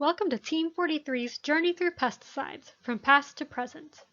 Welcome to Team 43's Journey Through Pesticides, from past to present.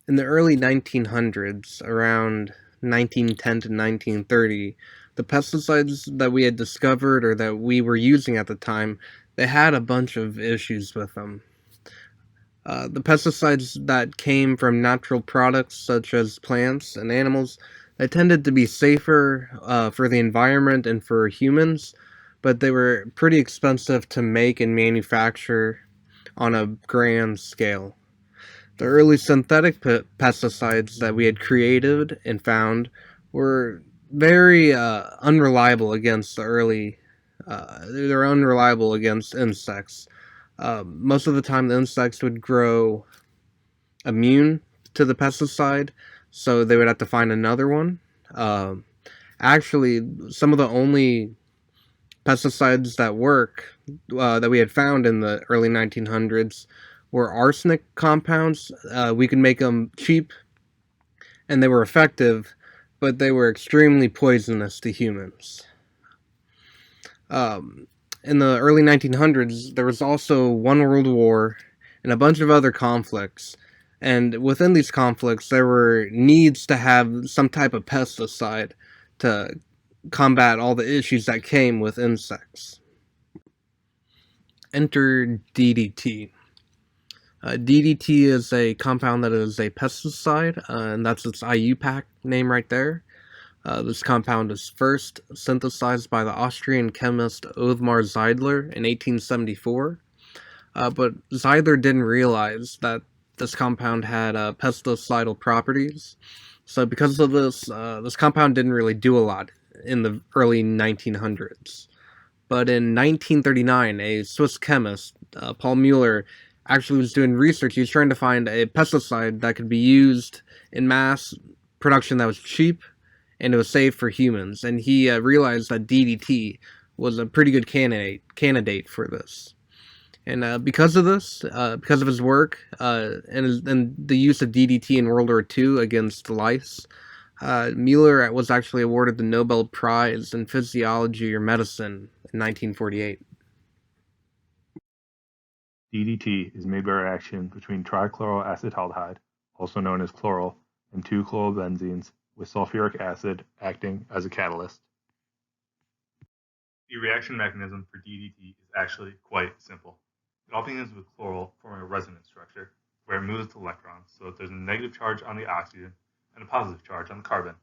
In the early 1900s, around 1910 to 1930, the pesticides that we had discovered or that we were using at the time, they had a bunch of issues with them. The pesticides that came from natural products such as plants and animals, they tended to be safer for the environment and for humans, but they were pretty expensive to make and manufacture on a grand scale. The early synthetic pesticides that we had created and found were very unreliable against the early. They're unreliable against insects. Most of the time, the insects would grow immune to the pesticide, so they would have to find another one. Um Actually, some of the only pesticides that work that we had found in the early 1900s were arsenic compounds. We could make them cheap and they were effective, but they were extremely poisonous to humans. Um, in the early 1900s, there was also one world war and a bunch of other conflicts. And within these conflicts, there were needs to have some type of pesticide to combat all the issues that came with insects. Enter DDT. DDT is a compound that is a pesticide, and that's its IUPAC name right there. This compound is first synthesized by the Austrian chemist Othmar Zeidler in 1874, but Zeidler didn't realize that this compound had pesticidal properties. So because of this, this compound didn't really do a lot in the early 1900s. But in 1939, a Swiss chemist, Paul Mueller, actually was doing research. He was trying to find a pesticide that could be used in mass production that was cheap and it was safe for humans. And he realized that DDT was a pretty good candidate for this. And because of this, because of his work and the use of DDT in World War II against lice, Mueller was actually awarded the Nobel Prize in Physiology or Medicine in 1948. DDT is made by reaction between trichloroacetaldehyde, also known as chloral, and two chlorobenzenes, with sulfuric acid acting as a catalyst. The reaction mechanism for DDT is actually quite simple. It all begins with chloral forming a resonance structure, where it moves its electrons so that there's a negative charge on the oxygen and a positive charge on the carbon.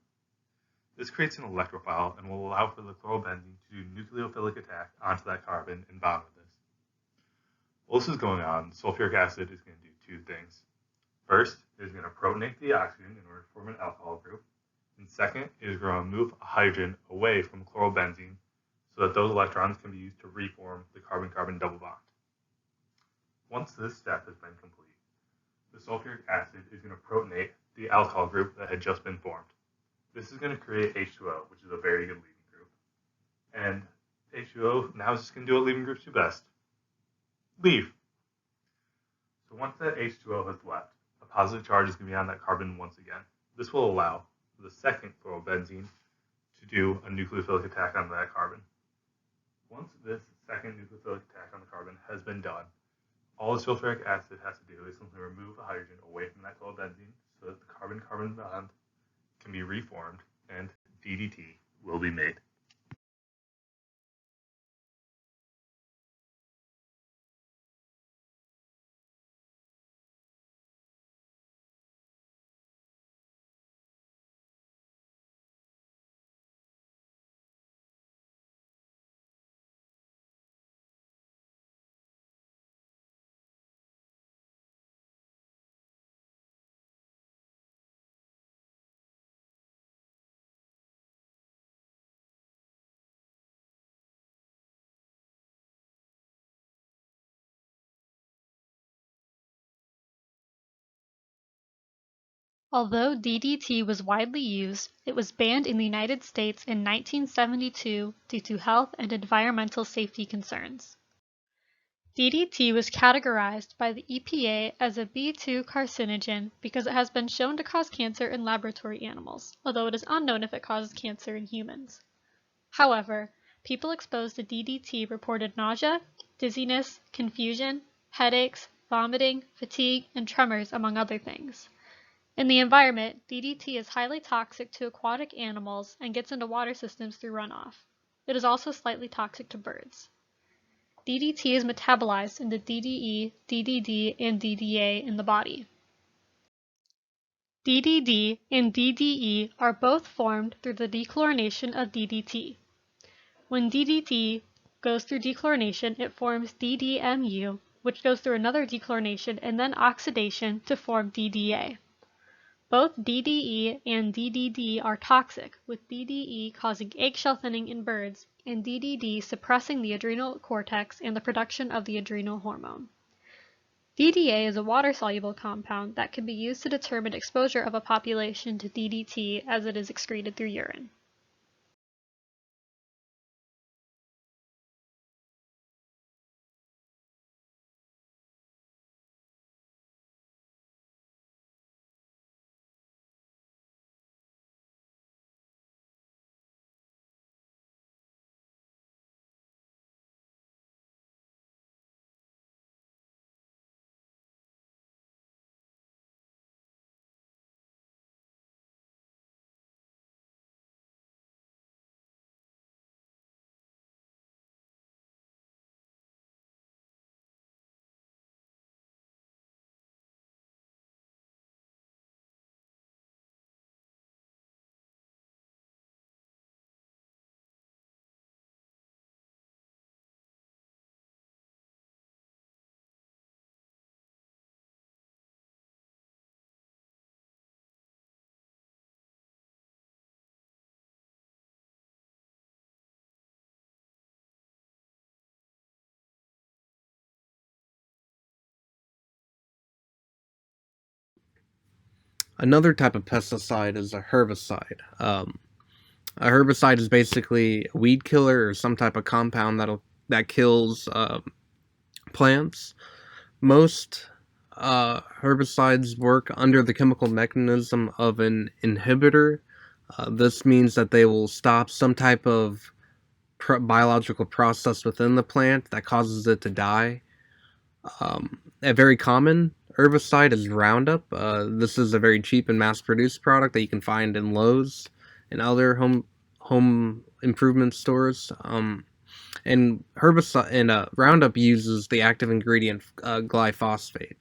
This creates an electrophile and will allow for the chlorobenzene to do nucleophilic attack onto that carbon and bond with this. While this is going on, sulfuric acid is going to do two things. First, it is going to protonate the oxygen in order to form an alcohol group. And second, it is going to move a hydrogen away from chlorobenzene so that those electrons can be used to reform the carbon-carbon double bond. Once this step has been complete, the sulfuric acid is going to protonate the alcohol group that had just been formed. This is going to create H2O, which is a very good leaving group. And H2O now is just going to do what leaving groups do best. Leave. So once that H2O has left, a positive charge is going to be on that carbon once again. This will allow the second chlorobenzene to do a nucleophilic attack on that carbon. Once this second nucleophilic attack on the carbon has been done, all the sulfuric acid has to do is simply remove the hydrogen away from that chlorobenzene so that the carbon-carbon bond can be reformed and DDT will be made. Although DDT was widely used, it was banned in the United States in 1972 due to health and environmental safety concerns. DDT was categorized by the EPA as a B2 carcinogen because it has been shown to cause cancer in laboratory animals, although it is unknown if it causes cancer in humans. However, people exposed to DDT reported nausea, dizziness, confusion, headaches, vomiting, fatigue, and tremors, among other things. In the environment, DDT is highly toxic to aquatic animals and gets into water systems through runoff. It is also slightly toxic to birds. DDT is metabolized into DDE, DDD, and DDA in the body. DDD and DDE are both formed through the dechlorination of DDT. When DDT goes through dechlorination, it forms DDMU, which goes through another dechlorination and then oxidation to form DDA. Both DDE and DDD are toxic, with DDE causing eggshell thinning in birds and DDD suppressing the adrenal cortex and the production of the adrenal hormone. DDA is a water-soluble compound that can be used to determine exposure of a population to DDT as it is excreted through urine. Another type of pesticide is a herbicide. A herbicide is basically a weed killer or some type of compound that kills plants. Most herbicides work under the chemical mechanism of an inhibitor. This means that they will stop some type of biological process within the plant that causes it to die. A very common herbicide is Roundup. This is a very cheap and mass-produced product that you can find in Lowe's and other home improvement stores. And herbicide and Roundup uses the active ingredient glyphosate.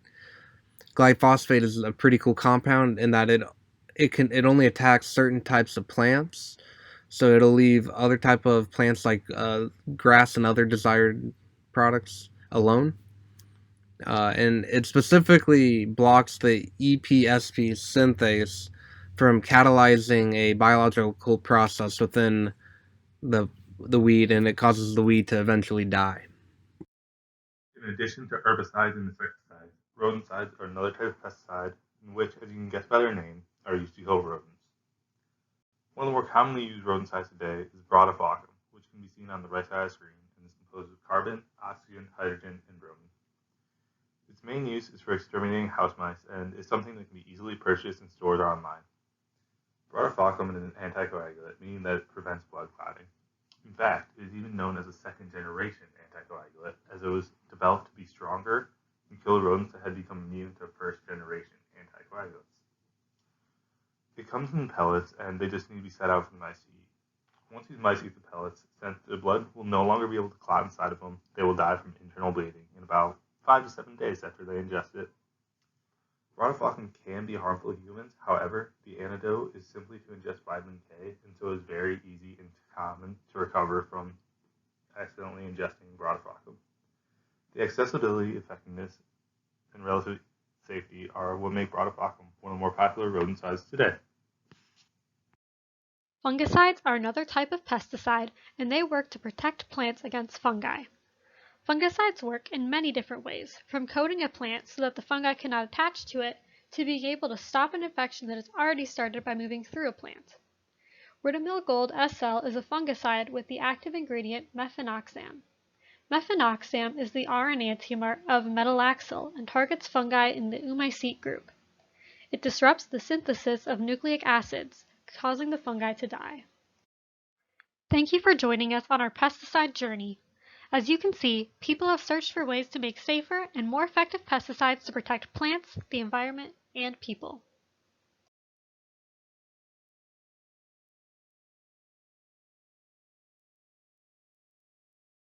Glyphosate is a pretty cool compound in that it only attacks certain types of plants, so it'll leave other type of plants like grass and other desired products alone. And it specifically blocks the EPSP synthase from catalyzing a biological process within the weed, and it causes the weed to eventually die. In addition to herbicides and insecticides, rodenticides are another type of pesticide in which, as you can guess by their name, are used to kill rodents. One of the more commonly used rodenticides today is brodifocum, which can be seen on the right side of the screen and is composed of carbon, oxygen, hydrogen, and bromine. Its main use is for exterminating house mice and is something that can be easily purchased and stored online. Brodifocum is an anticoagulant, meaning that it prevents blood clotting. In fact, it is even known as a second-generation anticoagulant, as it was developed to be stronger and kill rodents that had become immune to first-generation anticoagulants. It comes in pellets, and they just need to be set out for the mice to eat. Once these mice eat the pellets, since their blood will no longer be able to clot inside of them, they will die from internal bleeding in about 5 to 7 days after they ingest it. Brodifocum can be harmful to humans. However, the antidote is simply to ingest vitamin K, and so it is very easy and common to recover from accidentally ingesting brodifocum. The accessibility, effectiveness, and relative safety are what make brodifocum one of the more popular rodenticides today. Fungicides are another type of pesticide, and they work to protect plants against fungi. Fungicides work in many different ways, from coating a plant so that the fungi cannot attach to it, to being able to stop an infection that has already started by moving through a plant. Rhodamyl Gold SL is a fungicide with the active ingredient mefenoxam. Mefenoxam is the R enantiomer of metalaxyl and targets fungi in the oomycete group. It disrupts the synthesis of nucleic acids, causing the fungi to die. Thank you for joining us on our pesticide journey. As you can see, people have searched for ways to make safer and more effective pesticides to protect plants, the environment, and people.